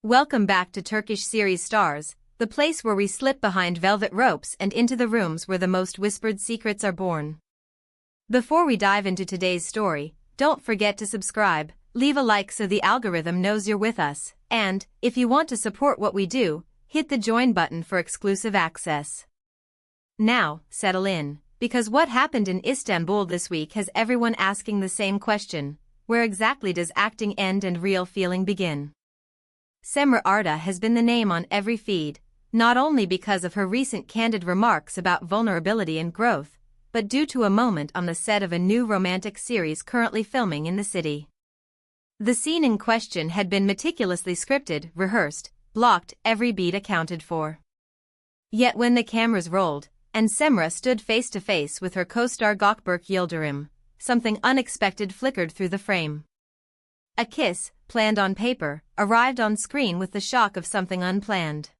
Welcome back to Turkish series stars, the place where we slip behind velvet ropes and into the rooms where the most whispered secrets are born. Before we dive into today's story, don't forget to subscribe, leave a like so the algorithm knows you're with us, and, if you want to support what we do, hit the join button for exclusive access. Now, settle in, because what happened in Istanbul this week has everyone asking the same question: where exactly does acting end and real feeling begin? Cemre has been the name on every feed, not only because of her recent candid remarks about vulnerability and growth, but due to a moment on the set of a new romantic series currently filming in the city. The scene in question had been meticulously scripted, rehearsed, blocked, every beat accounted for. Yet when the cameras rolled, and Cemre stood face to face with her co-star Gökberk Yildirim, something unexpected flickered through the frame. A kiss, planned on paper, arrived on screen with the shock of something unplanned.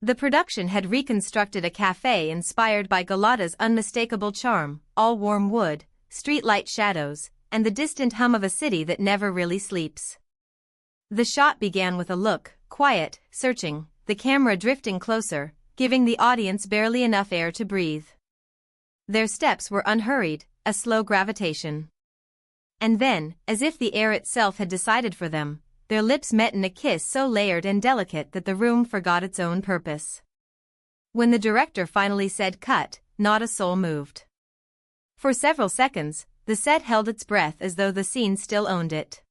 The production had reconstructed a cafe inspired by Galata''s unmistakable charm, all warm wood, streetlight shadows, and the distant hum of a city that never really sleeps. The shot began with a look, quiet, searching, the camera drifting closer, giving the audience barely enough air to breathe. Their steps were unhurried, a slow gravitation. And then, as if the air itself had decided for them, their lips met in a kiss so layered and delicate that the room forgot its own purpose. When the director finally said cut, not a soul moved. For several seconds, the set held its breath as though the scene still owned it.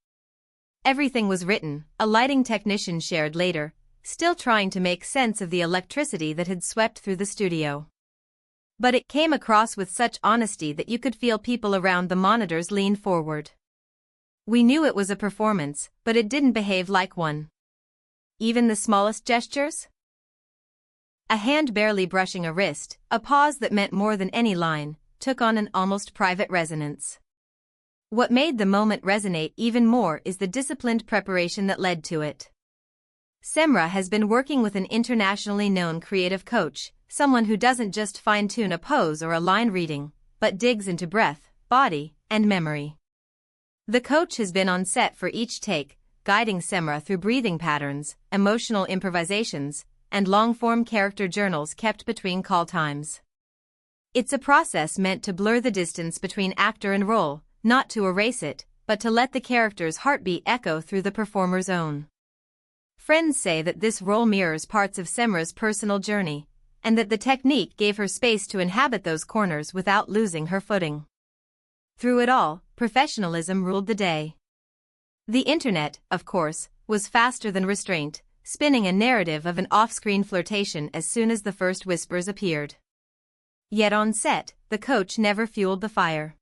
Everything was written, a lighting technician shared later, still trying to make sense of the electricity that had swept through the studio. But it came across with such honesty that you could feel people around the monitors lean forward. We knew it was a performance, but it didn't behave like one. Even the smallest gestures? A hand barely brushing a wrist, a pause that meant more than any line, took on an almost private resonance. What made the moment resonate even more is the disciplined preparation that led to it. Cemre has been working with an internationally known creative coach, someone who doesn't just fine-tune a pose or a line reading, but digs into breath, body, and memory. The coach has been on set for each take, guiding Cemre through breathing patterns, emotional improvisations, and long-form character journals kept between call times. It's a process meant to blur the distance between actor and role, not to erase it, but to let the character's heartbeat echo through the performer's own. Friends say that this role mirrors parts of Cemre's personal journey, and that the technique gave her space to inhabit those corners without losing her footing. Through it all, professionalism ruled the day. The internet, of course, was faster than restraint, spinning a narrative of an off-screen flirtation as soon as the first whispers appeared. Yet on set, the coach never fueled the fire.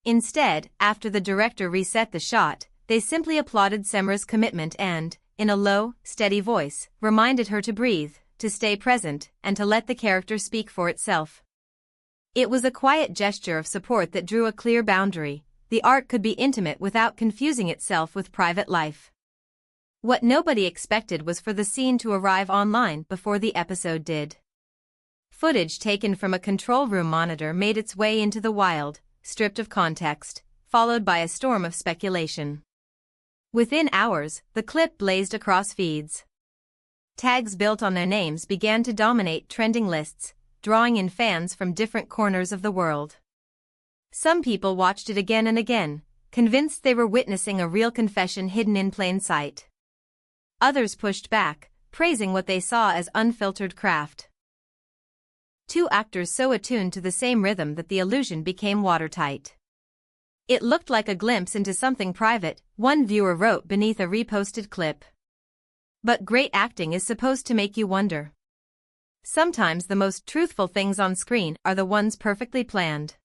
Instead, after the director reset the shot, they simply applauded Cemre's commitment and, in a low, steady voice, reminded her to breathe, to stay present, and to let the character speak for itself. It was a quiet gesture of support that drew a clear boundary. The art could be intimate without confusing itself with private life. What nobody expected was for the scene to arrive online before the episode did. Footage taken from a control room monitor made its way into the wild, stripped of context, followed by a storm of speculation. Within hours, the clip blazed across feeds. Tags built on their names began to dominate trending lists, drawing in fans from different corners of the world. Some people watched it again and again, convinced they were witnessing a real confession hidden in plain sight. Others pushed back, praising what they saw as unfiltered craft. Two actors so attuned to the same rhythm that the illusion became watertight. It looked like a glimpse into something private, one viewer wrote beneath a reposted clip. But great acting is supposed to make you wonder. Sometimes the most truthful things on screen are the ones perfectly planned.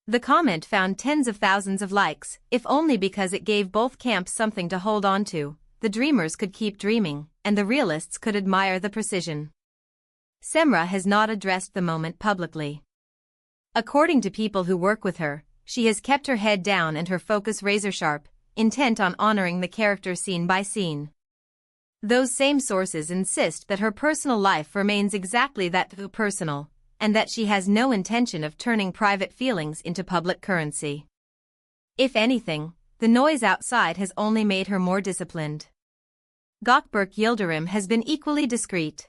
The comment found tens of thousands of likes, if only because it gave both camps something to hold on to. The dreamers could keep dreaming, and the realists could admire the precision. Cemre has not addressed the moment publicly. According to people who work with her, she has kept her head down and her focus razor-sharp, intent on honoring the character scene by scene. Those same sources insist that her personal life remains exactly that, personal, and that she has no intention of turning private feelings into public currency. If anything, the noise outside has only made her more disciplined. Gökberk Yildirim has been equally discreet.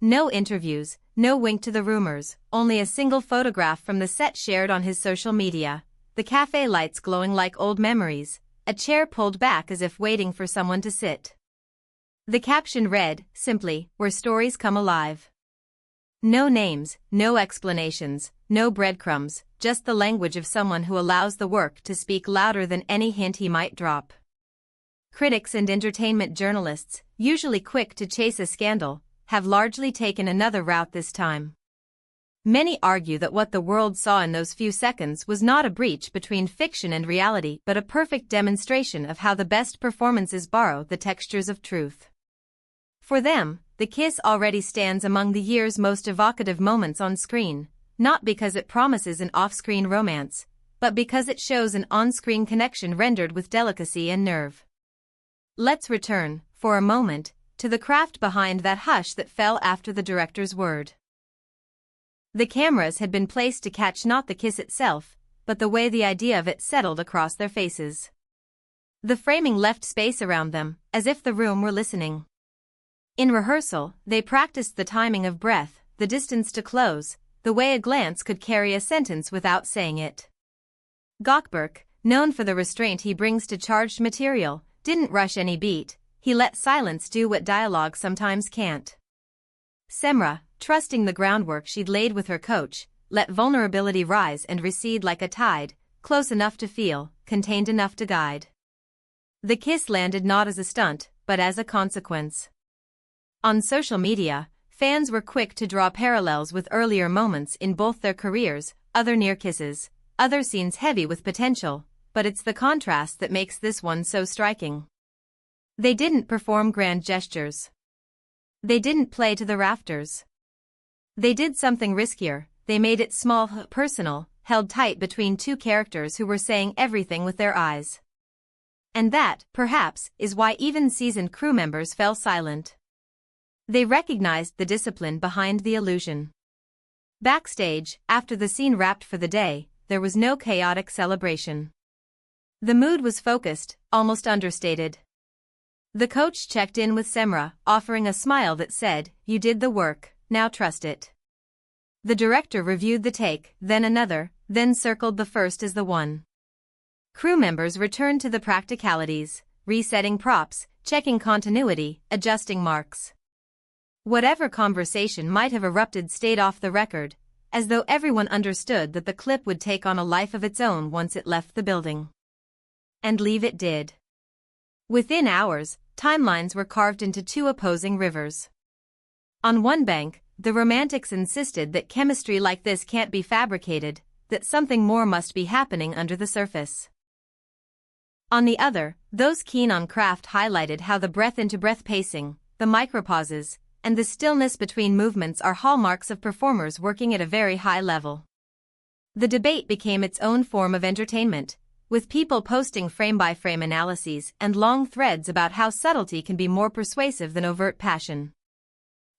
No interviews, no wink to the rumors, only a single photograph from the set shared on his social media, the cafe lights glowing like old memories, a chair pulled back as if waiting for someone to sit. The caption read, simply, "Where stories come alive." No names, no explanations, no breadcrumbs, just the language of someone who allows the work to speak louder than any hint he might drop. Critics and entertainment journalists, usually quick to chase a scandal, have largely taken another route this time. Many argue that what the world saw in those few seconds was not a breach between fiction and reality but a perfect demonstration of how the best performances borrow the textures of truth. For them, the kiss already stands among the year's most evocative moments on screen, not because it promises an off-screen romance, but because it shows an on-screen connection rendered with delicacy and nerve. Let's return, for a moment, to the craft behind that hush that fell after the director's word. The cameras had been placed to catch not the kiss itself, but the way the idea of it settled across their faces. The framing left space around them, as if the room were listening. In rehearsal, they practiced the timing of breath, the distance to close, the way a glance could carry a sentence without saying it. Gökberk, known for the restraint he brings to charged material, didn't rush any beat, he let silence do what dialogue sometimes can't. Cemre, trusting the groundwork she'd laid with her coach, let vulnerability rise and recede like a tide, close enough to feel, contained enough to guide. The kiss landed not as a stunt, but as a consequence. On social media, fans were quick to draw parallels with earlier moments in both their careers, other near kisses, other scenes heavy with potential, but it's the contrast that makes this one so striking. They didn't perform grand gestures. They didn't play to the rafters. They did something riskier, they made it small, personal, held tight between two characters who were saying everything with their eyes. And that, perhaps, is why even seasoned crew members fell silent. They recognized the discipline behind the illusion. Backstage, after the scene wrapped for the day, there was no chaotic celebration. The mood was focused, almost understated. The coach checked in with Cemre, offering a smile that said, "You did the work, now trust it." The director reviewed the take, then another, then circled the first as the one. Crew members returned to the practicalities, resetting props, checking continuity, adjusting marks. Whatever conversation might have erupted stayed off the record, as though everyone understood that the clip would take on a life of its own once it left the building. And leave it did. Within hours, timelines were carved into two opposing rivers. On one bank, the romantics insisted that chemistry like this can't be fabricated, that something more must be happening under the surface. On the other, those keen on craft highlighted how the breath-into-breath pacing, the micropauses, and the stillness between movements are hallmarks of performers working at a very high level. The debate became its own form of entertainment, with people posting frame-by-frame analyses and long threads about how subtlety can be more persuasive than overt passion.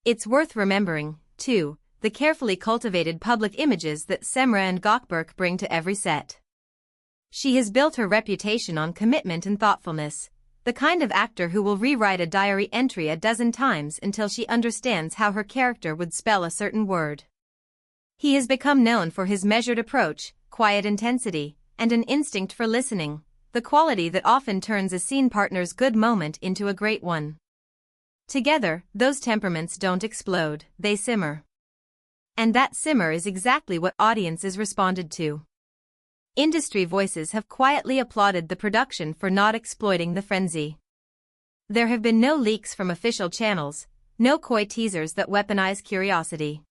It's worth remembering, too, the carefully cultivated public images that Cemre and Gökberk bring to every set. She has built her reputation on commitment and thoughtfulness, the kind of actor who will rewrite a diary entry a dozen times until she understands how her character would spell a certain word. He has become known for his measured approach, quiet intensity, and an instinct for listening, the quality that often turns a scene partner's good moment into a great one. Together, those temperaments don't explode, they simmer. And that simmer is exactly what audiences responded to. Industry voices have quietly applauded the production for not exploiting the frenzy. There have been no leaks from official channels, no coy teasers that weaponize curiosity.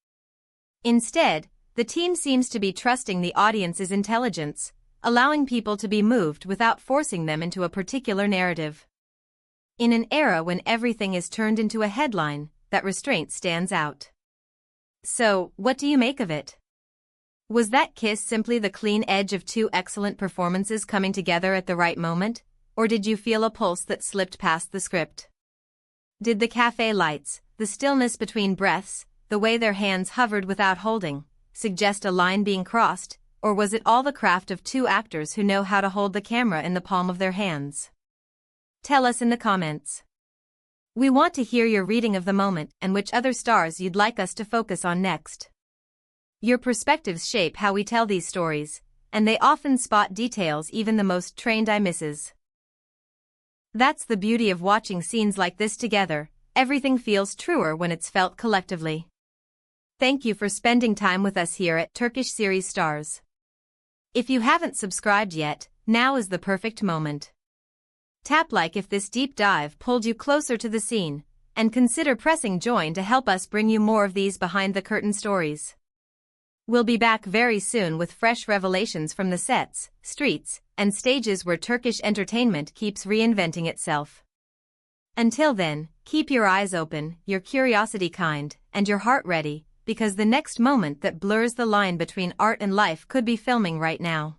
Instead, the team seems to be trusting the audience's intelligence, allowing people to be moved without forcing them into a particular narrative. In an era when everything is turned into a headline, that restraint stands out. So, what do you make of it? Was that kiss simply the clean edge of two excellent performances coming together at the right moment, or did you feel a pulse that slipped past the script? Did the cafe lights, the stillness between breaths, the way their hands hovered without holding, suggest a line being crossed, or was it all the craft of two actors who know how to hold the camera in the palm of their hands? Tell us in the comments. We want to hear your reading of the moment and which other stars you'd like us to focus on next. Your perspectives shape how we tell these stories, and they often spot details even the most trained eye misses. That's the beauty of watching scenes like this together. Everything feels truer when it's felt collectively. Thank you for spending time with us here at Turkish Series Stars. If you haven't subscribed yet, now is the perfect moment. Tap like if this deep dive pulled you closer to the scene, and consider pressing join to help us bring you more of these behind-the-curtain stories. We'll be back very soon with fresh revelations from the sets, streets, and stages where Turkish entertainment keeps reinventing itself. Until then, keep your eyes open, your curiosity kind, and your heart ready, because the next moment that blurs the line between art and life could be filming right now.